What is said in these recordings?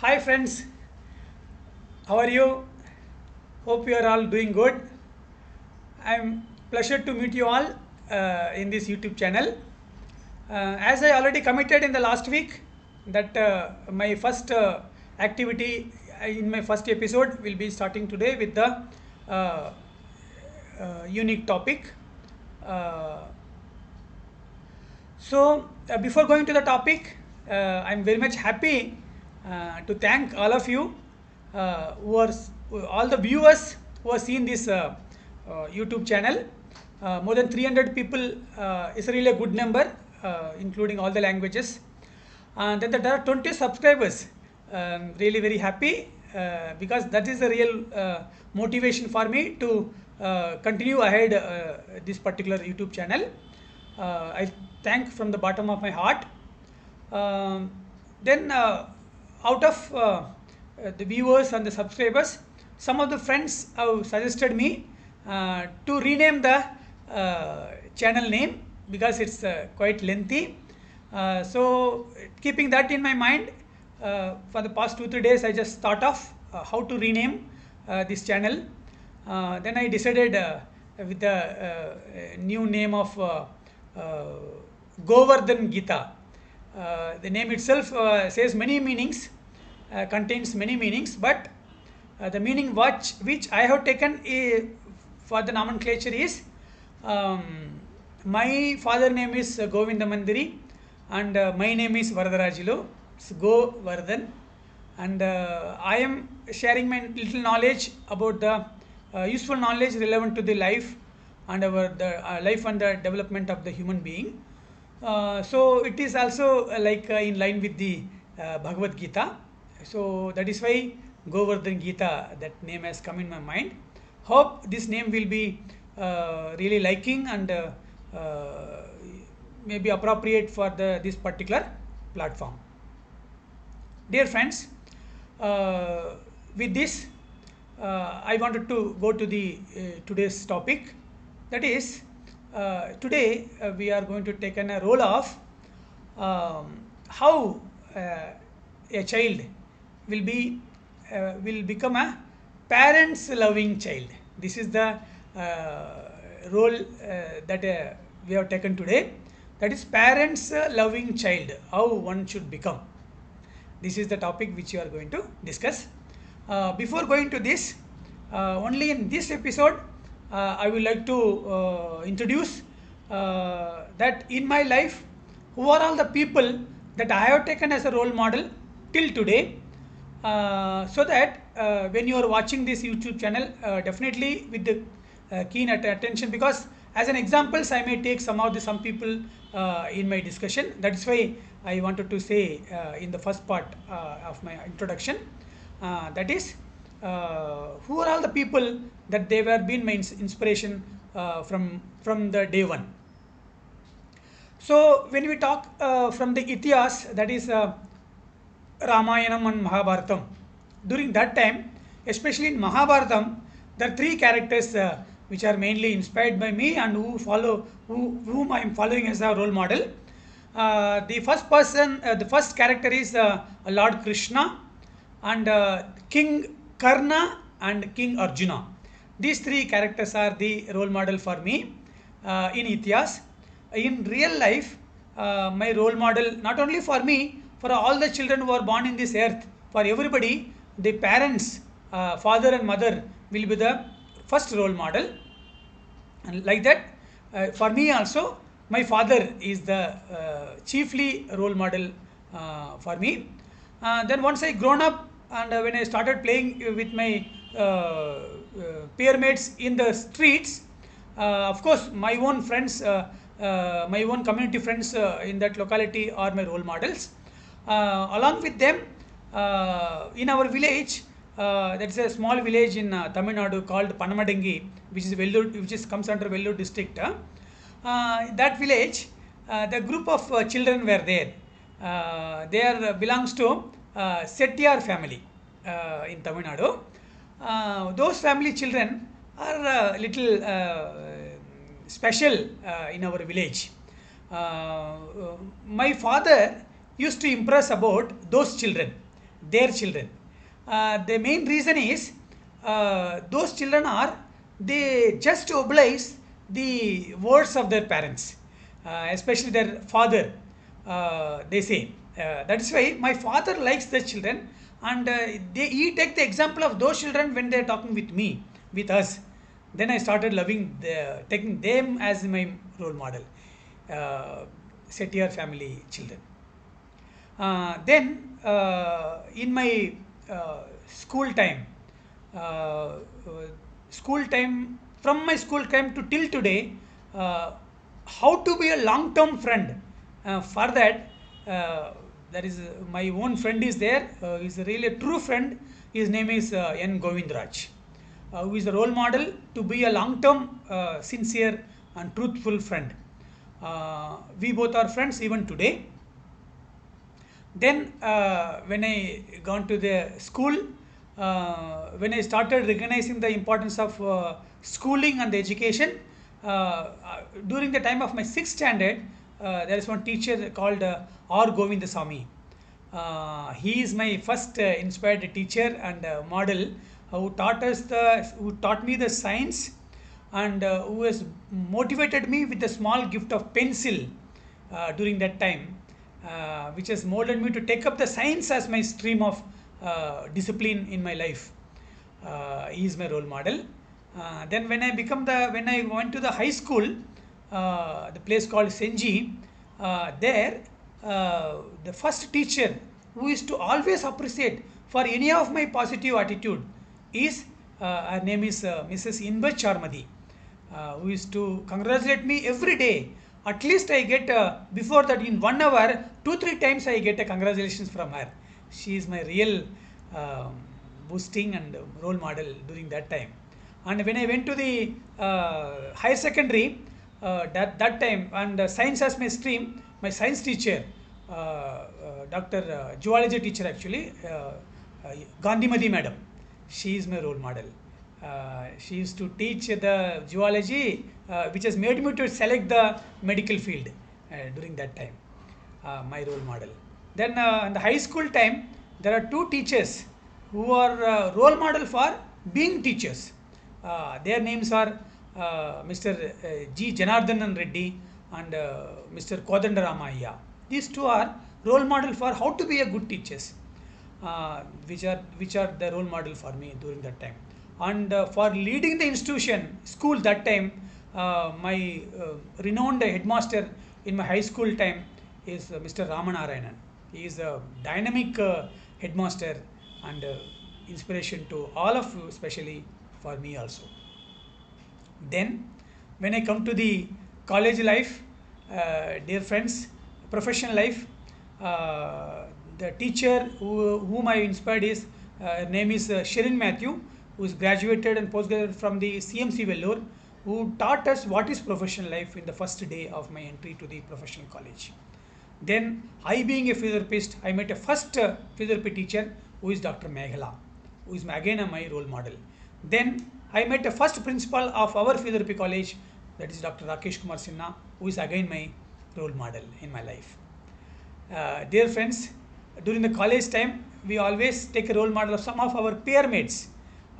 Hi friends, how are you? Hope you are all doing good. I'm pleasure to meet you all in this YouTube channel. As I already committed in the last week that my first activity in my first episode will be starting today with the uh, unique topic. Uh, Before going to the topic, I'm very much happy to thank all of you who are all the viewers who have seen this YouTube channel. More than 300 people is really a good number, including all the languages. And then there are 20 subscribers. Really very happy because that is the real motivation for me to continue ahead this particular YouTube channel. I thank from the bottom of my heart. Um, then, out of the viewers and the subscribers, some of the friends have suggested me to rename the channel name because it's quite lengthy. So, keeping that in my mind, for the past 2 3 days, I just thought of how to rename this channel. Then I decided with the new name of uh, Govardhan Gita. The name itself says many meanings, contains many meanings, but the meaning which I have taken for the nomenclature is um, my father name is Govinda Mandiri and my name is Varadarajilu. It's Govardhan, and I am sharing my little knowledge about the useful knowledge relevant to the life and the life and the development of the human being. So it is also in line with the Bhagavad Gita. So that is why Govardhan Gita, that name has come in my mind. Hope this name will be really liking and maybe appropriate for this particular platform. Dear friends, uh, with this, I wanted to go to the today's topic. That is, today we are going to take on a role of how a child will be will become a parents loving child. This is the role that we have taken today. That is parents loving child. How one should become. This is the topic which you are going to discuss. Before going to this, only in this episode, I would like to introduce that in my life, who are all the people that I have taken as a role model till today, so that when you are watching this YouTube channel, definitely with the keen attention, because as an examples I may take some people in my discussion. That's why I wanted to say in the first part of my introduction, that is who are all the people that they were been my inspiration from the day one. So when we talk from the Itihas, that is Ramayanam and Mahabharatam, during that time, especially in Mahabharatam, there are three characters which are mainly inspired by me and whom I am following as a role model. The first character is Lord Krishna and King Karna and King Arjuna. These three characters are the role model for me in Itihas. In real life, my role model, not only for me, for all the children who are born in this earth, for everybody, the parents, father and mother will be the first role model. And like that, for me also, my father is the chiefly role model for me. Then once I grown up and when I started playing with my peer mates in the streets, of course my own friends, my own community friends in that locality are my role models. Along with them, in our village, that's a small village in Tamil Nadu called Panamadangi, which is comes under Vellore district. That village, the group of children were there. They are belongs to Settiar family in Tamil Nadu. Those family children are little special in our village. My father used to impress about those children. their children. The main reason is those children are, they just oblige the words of their parents, especially their father. They say that's why my father likes the children, and he take the example of those children when they are talking with me, with us. Then I started loving taking them as my role model. Setiar family children. Then in my school time, uh, uh, school time, from my school time to till today, uh, how to be a long term friend. For that, there is my own friend is there. He's really a true friend. His name is N Govindraj, who is a role model to be a long term, sincere and truthful friend. We both are friends even today. Then when I gone to the school, when I started recognizing the importance of schooling and the education, during the time of my sixth standard, there is one teacher called R Govindasamy. He is my first inspired teacher and model, who taught me the science, and who has motivated me with a small gift of pencil during that time, which has molded me to take up the science as my stream of discipline in my life. He is my role model. Then when I went to the high school, the place called Senji, there the first teacher who is to always appreciate for any of my positive attitude is, her name is Mrs. Inba Charmadi, who is to congratulate me every day. At least I get, before that, in 1 hour, 2 3 times I get a congratulations from her. She is my real um, boosting and role model during that time. And when I went to the higher secondary, that time, and science as my stream, my science teacher, Dr. Zoology teacher actually, Gandhimati madam, she is my role model. She used to teach the zoology, which has made me to select the medical field during that time. My role model. Then in the high school time, there are two teachers who are role model for being teachers. Their names are Mr. G. Janardhanan Reddy and Mr. Kodandaramaya. These two are role model for how to be a good teachers, which are the role model for me during that time. And for leading the institution school that time, my renowned headmaster in my high school time is Mr. Ramanarayanan. He is a dynamic headmaster and inspiration to all of you, especially for me also. Then, when I come to the college life, dear friends, professional life, the teacher whom I inspired is, her name is Sherin Matthew, who is graduated and postgraduate from the CMC Vellore, who taught us what is professional life in the first day of my entry to the professional college. Then, I being a physiotherapist, I met a first physiotherapy teacher who is Dr. Meghala, who is again my role model. Then, I met a first principal of our physiotherapy college, that is Dr. Rakesh Kumar Sinha, who is again my role model in my life. Dear friends, during the college time, we always take a role model of some of our peer mates.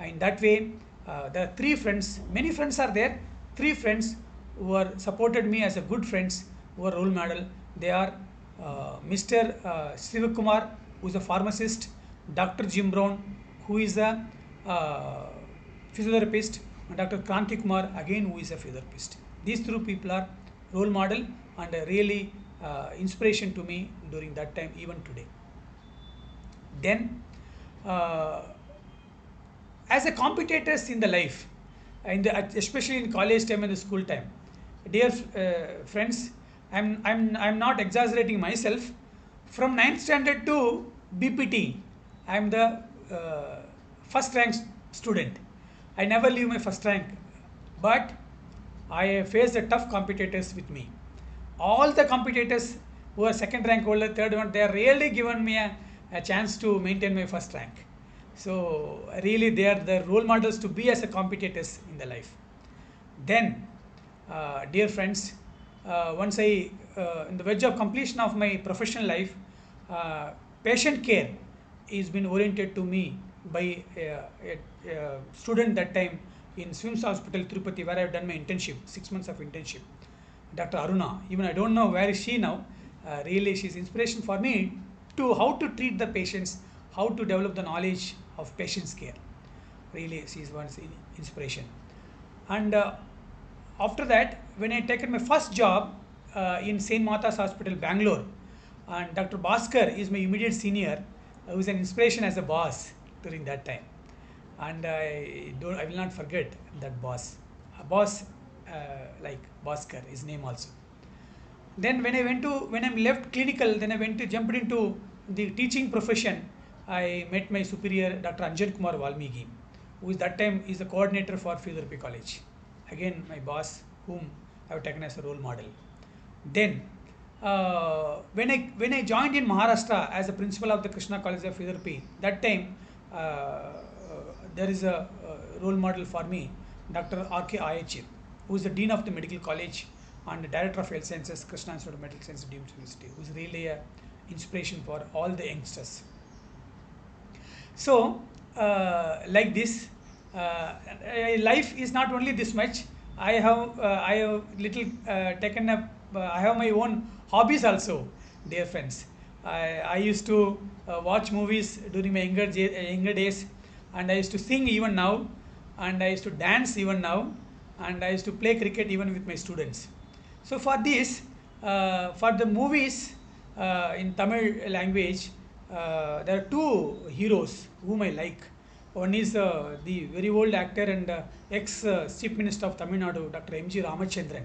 In that way, there are three friends, many friends are there, three friends who are supported me as a good friends, who are role model. They are Mr. Sivakumar, who is a pharmacist, Dr. Jim Brown, who is a physiotherapist, and Dr. Kranti Kumar, again, who is a physiotherapist. These three people are role model and really inspiration to me during that time, even today. Then, as a competitors in the life, especially in college time and the school time, dear friends, I'm not exaggerating myself. From 9th standard to BPT, I'm the first rank student. I never leave my first rank, but I faced the tough competitors with me. All the competitors who are second rank holder, third one, they are really given me a chance to maintain my first rank. So really, they are the role models to be as a competitors in the life. Then, dear friends, once in the verge of completion of my professional life, patient care is been oriented to me by a student that time in Swims Hospital, Tirupati, where I have done my internship, 6 months of internship. Dr. Aruna. Even I don't know where is she now. Really, she's inspiration for me to how to treat the patients, how to develop the knowledge of patients care. Really, she's one inspiration. And after that, when I taken my first job in St. Martha's Hospital, Bangalore, and Dr. Bhaskar is my immediate senior, who is an inspiration as a boss during that time. And I will not forget that boss. A boss like Bhaskar, his name also. Then when I left clinical, then I went to jumped into the teaching profession. I met my superior, Dr. Anjan Kumar Valmiki, who is that time is the coordinator for Physiotherapy College. Again, my boss, whom I have taken as a role model. Then, when I joined in Maharashtra as a principal of the Krishna College of Physiotherapy, that time there is a role model for me, Dr. R.K. Ayachir, who is the Dean of the Medical College and the Director of Health Sciences, Krishna Institute of Medical Sciences, Deemed University, who is really an inspiration for all the youngsters. So, like this, life is not only this much. I have little taken up. I have my own hobbies also, dear friends. I used to watch movies during my younger days, and I used to sing even now, and I used to dance even now, and I used to play cricket even with my students. So for this, for the movies in Tamil language, there are two heroes whom I like. One is the very old actor and ex-Chief Minister of Tamil Nadu, Dr. M.G. Ramachandran.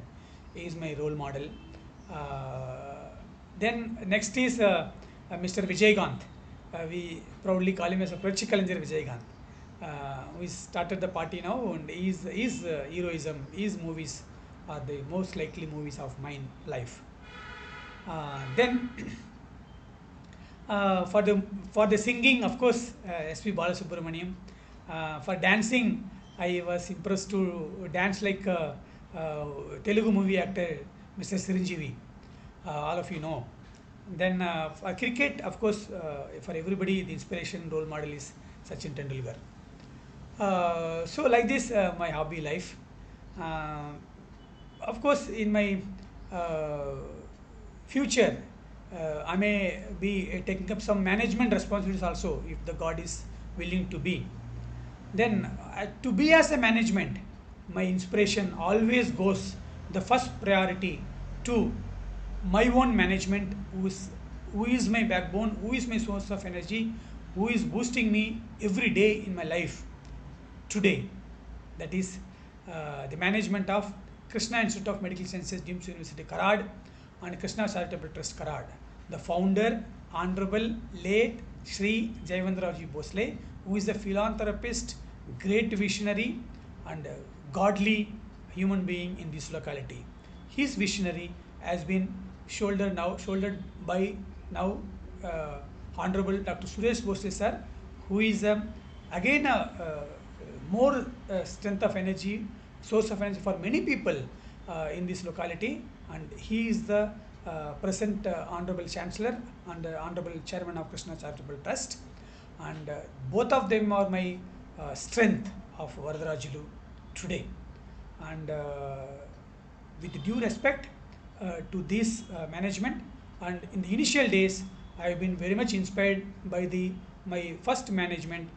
He is my role model. Then next is Mr. Vijaykanth. We proudly call him as a Prachi Kalanjar Vijaykanth. We started the party now, and his heroism, his movies are the most likely movies of my life. Then for the singing, of course, S.P. Balasubramaniam. For dancing, I was impressed to dance like Telugu movie actor Mr. Siranjeevi. All of you know. Then for cricket, of course, for everybody, the inspiration role model is Sachin Tendulkar. So like this, my hobby life. Of course, in my future, I may be taking up some management responsibilities also, if the God is willing to be. Then to be as a management, my inspiration always goes the first priority to my own management, who is my backbone, who is my source of energy, who is boosting me every day in my life today. That is the management of Krishna Institute of Medical Sciences, Deemed University, Karad, and Krishna Charitable Trust, Karad. The founder, Honorable late Sri Jayavendraji Bhosle, who is a philanthropist, great visionary, and godly human being in this locality. His visionary has been shouldered by now Honorable Dr. Suresh Bhosle sir, who is again more strength of energy, source of energy for many people in this locality, and he is the present Honorable Chancellor and Honorable Chairman of Krishna Charitable Trust, and both of them are my strength of Varadarajulu today. And with due respect to this management, and in the initial days, I have been very much inspired by my first management,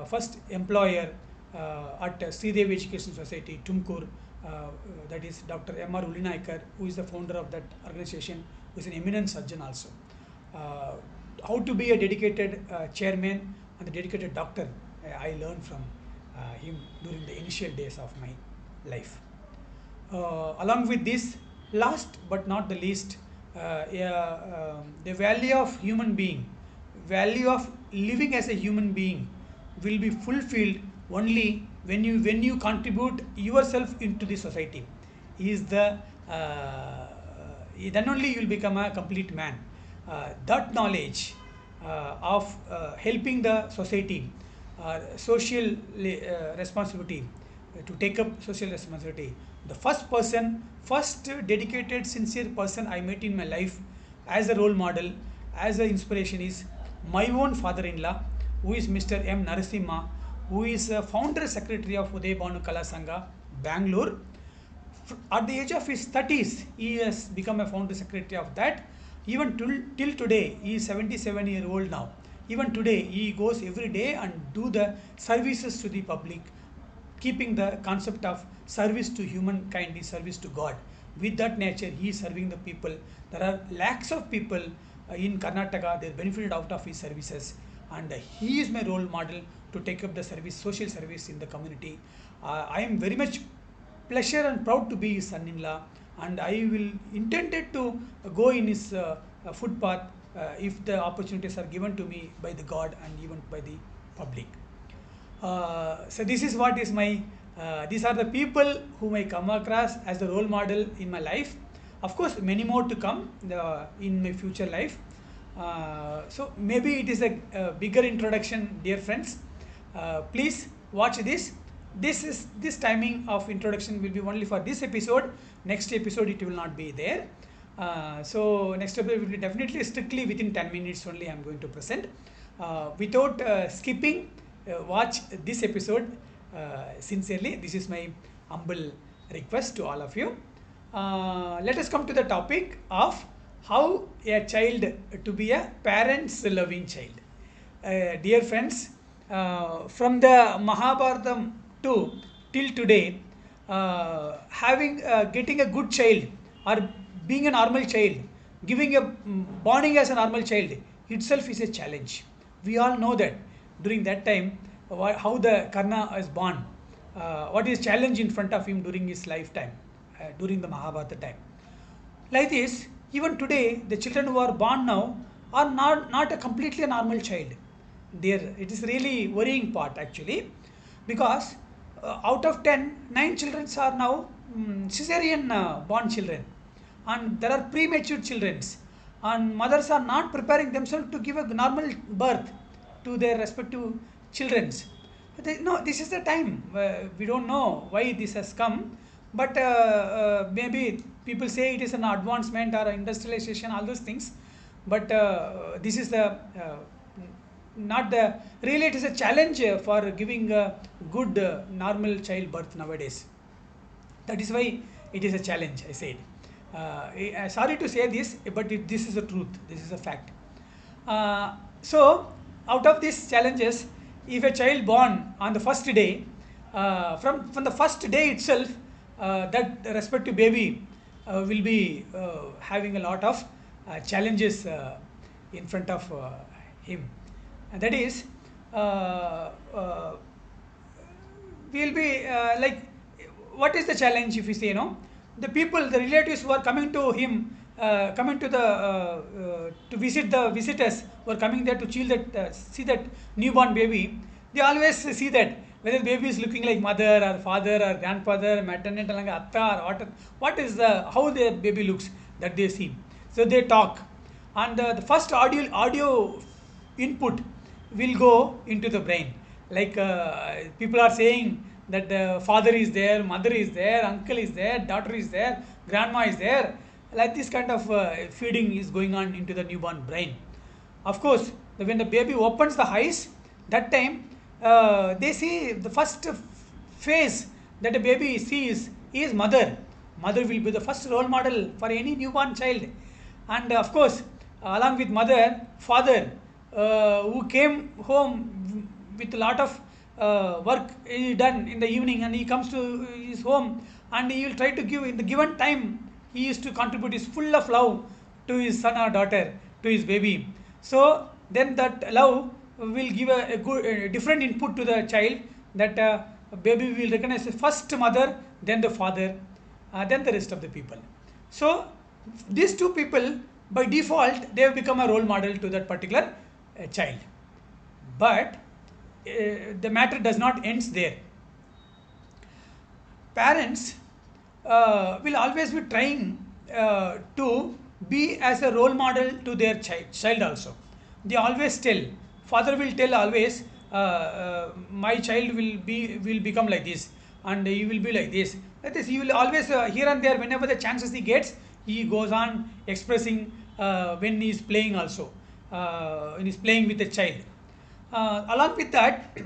first employer at Sridevi Education Society, Tumkur, that is Dr. M.R. Ullinaikar, who is the founder of that organization, who is an eminent surgeon also. How to be a dedicated chairman and a dedicated doctor, I learned from him during the initial days of my life. Along with this, last but not the least, the value of human being, value of living as a human being will be fulfilled only when you contribute yourself into the society. Then only you will become a complete man. That knowledge of helping the society, social responsibility, to take up social responsibility. The first dedicated, sincere person I met in my life as a role model, as an inspiration is my own father-in-law, who is Mr. M. Narasimha, who is a founder secretary of Uday Bhanu Kala Sangha, Bangalore. At the age of his 30s, he has become a founder secretary of that. Even till today, he is 77-year-old now. Even today, he goes every day and do the services to the public, keeping the concept of service to humankind is service to God. With that nature, he is serving the people. There are lakhs of people in Karnataka, they benefited out of his services, and he is my role model to take up the service, social service in the community. I am very much pleasure and proud to be his son-in-law, and I will intended to go in his footpath if the opportunities are given to me by the God and even by the public. So this is what is my these are the people whom I come across as the role model in my life. Of course, many more to come in my future life. So maybe it is a bigger introduction, dear friends. Please watch this. This timing of introduction will be only for this episode. Next episode it will not be there. So next episode will be definitely strictly within 10 minutes only I am going to present. Without skipping, watch this episode sincerely. This is my humble request to all of you. Let us come to the topic of how a child to be a parent's loving child. Dear friends, from the Mahabharatam to till today, getting a good child or being a normal child, borning as a normal child itself is a challenge. We all know that during that time how the Karna is born, what is challenge in front of him during his lifetime, during the Mahabharata time. Like this, even today, the children who are born now are not a completely normal child. It is really worrying part actually, because out of 10, 9 children are now cesarean born children, and there are premature children, and mothers are not preparing themselves to give a normal birth to their respective children. No, this is the time. We don't know why this has come, but maybe people say it is an advancement or industrialization, all those things. But this is the not the really it is a challenge for giving a good normal child birth nowadays. That is why it is a challenge, I said. Sorry to say this, but this is the truth. This is a fact. So out of these challenges, if a child born on the first day, from the first day itself, that respective baby will be having a lot of challenges in front of him. And that is, we'll be like, what is the challenge if we say, the people, the relatives who are coming to him, coming to to visit the visitors who are coming there to see that newborn baby, they always see that whether the baby is looking like mother or father or grandfather, maternal, atta, or how the baby looks, that they see. So they talk, and the first audio input will go into the brain. Like people are saying that the father is there, mother is there, uncle is there, daughter is there, grandma is there. Like this kind of feeding is going on into the newborn brain. Of course, when the baby opens the eyes, that time they see the first face that the baby sees is mother. Mother will be the first role model for any newborn child. And of course, along with mother, father, who came home with a lot of work done in the evening, and he comes to his home, and he will try to give in the given time, he used to contribute his full of love to his son or daughter, to his baby. So then that love will give a good different input to the child, that baby will recognize the first mother, then the father, then the rest of the people. So these two people, by default, they have become a role model to that particular child. But the matter does not end there. Parents will always be trying to be as a role model to their child also. They always tell, father will tell always, my child will become like this, and he will be like this. That is, he will always here and there, whenever the chances he gets, he goes on expressing when he is playing also. when he's playing with a child. Along with that,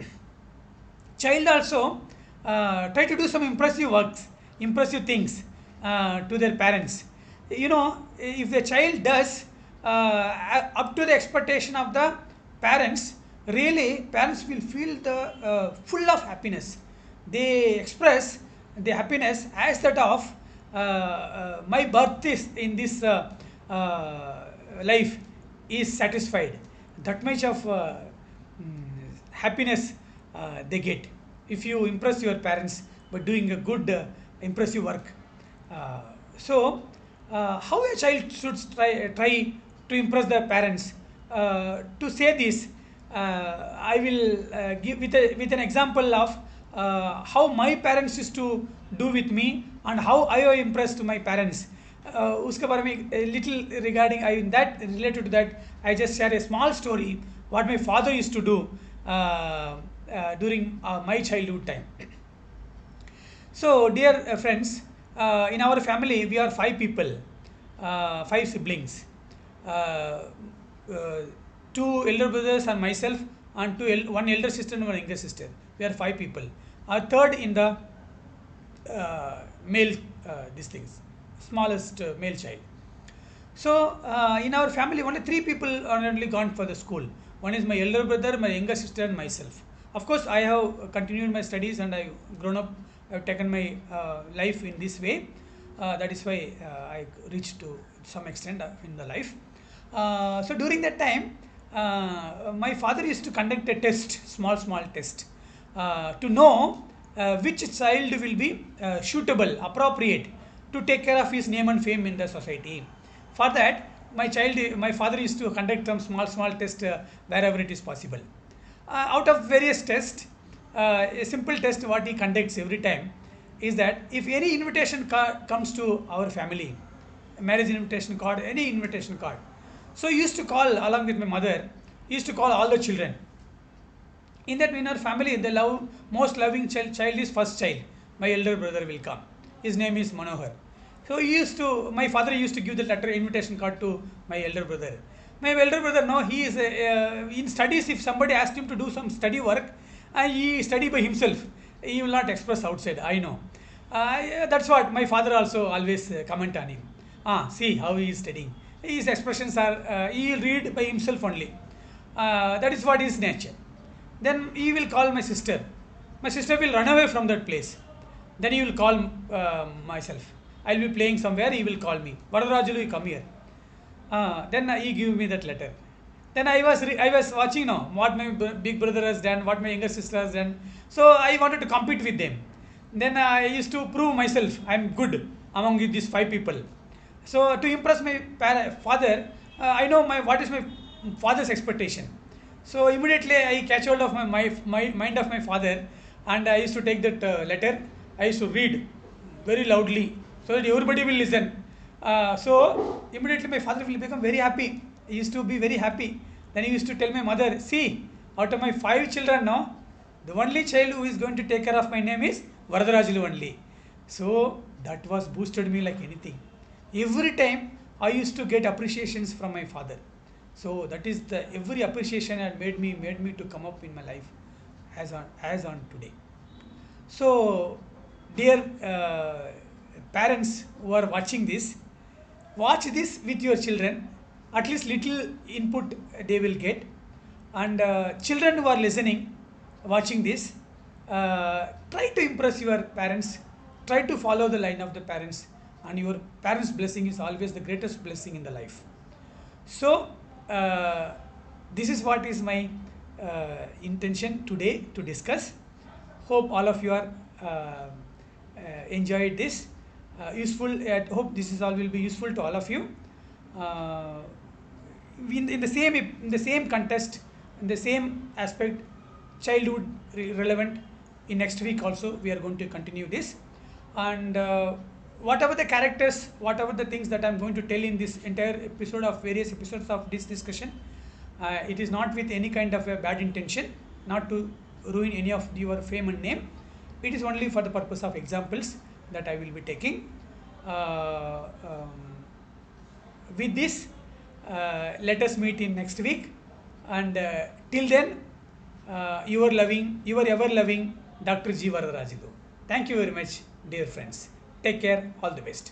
child also try to do some impressive works, impressive things to their parents. You know, if the child does up to the expectation of the parents, really parents will feel the full of happiness. They express the happiness as that of my birth is in this life is satisfied. That much of happiness they get if you impress your parents by doing a good impressive work. uh, how a child should try to impress their parents? To say this, I will give with an example of how my parents used to do with me and how I have impressed my parents. उसके बारे में little regarding I in that related to that I just share a small story what my father used to do during my childhood time. So, dear friends, in our family we are five people, five siblings, uh, uh, two elder brothers and myself, and one elder sister and one younger sister. We are five people. Our third in the male, these things, smallest male child. So, in our family, only three people are only gone for the school. One is my elder brother, my younger sister, and myself. Of course, I have continued my studies and I grown up. I have taken my life in this way. That is why I reached to some extent in the life. So during that time, my father used to conduct a test, small test, to know which child will be suitable, appropriate to take care of his name and fame in the society. For that, my father used to conduct some small test wherever it is possible. Out of various tests, a simple test what he conducts every time is that if any invitation card comes to our family, marriage invitation card, any invitation card, so he used to call along with my mother, he used to call all the children. In our family, the most loving child is first child. My elder brother will come. His name is Manohar. So my father used to give the letter invitation card to my elder brother. My elder brother, no, he is in studies. If somebody asked him to do some study work, he study by himself. He will not express outside. I know. Yeah, that's what my father also always comment on him. See how he is studying. His expressions are he will read by himself only. That is what is nature. Then he will call my sister. My sister will run away from that place. Then he will call myself. I will be playing somewhere. He will call me. Varadarajulu, you come here. Then he give me that letter. Then I was watching now what my big brother has done, what my younger sister has done. So I wanted to compete with them. Then I used to prove myself I am good among these five people. So to impress my father, I know what is my father's expectation. So immediately I catch hold of my mind of my father, and I used to take that letter. I used to read very loudly so that everybody will listen. So immediately my father will become very happy. He used to be very happy. Then he used to tell my mother, see, out of my five children now, the only child who is going to take care of my name is Varadarajulu only. So that was boosted me like anything. Every time I used to get appreciations from my father. So that is the every appreciation had made me to come up in my life as on today. So dear parents who are watching this, watch this with your children. At least little input they will get. And children who are listening, watching this, try to impress your parents. Try to follow the line of the parents, and your parents' blessing is always the greatest blessing in the life. So, this is what is my intention today to discuss. Hope all of you are enjoyed this. Useful. I hope this is all will be useful to all of you. Uh, in the same contest, in the same aspect, childhood relevant. In next week also, we are going to continue this, and whatever the characters, whatever the things that I'm going to tell in this entire episode of various episodes of this discussion, it is not with any kind of a bad intention, not to ruin any of your fame and name. It is only for the purpose of examples that I will be taking. With this, Let us meet in next week, and till then, your ever loving Dr. G. Varadarajilu. Thank you very much, dear friends. Take care. All the best.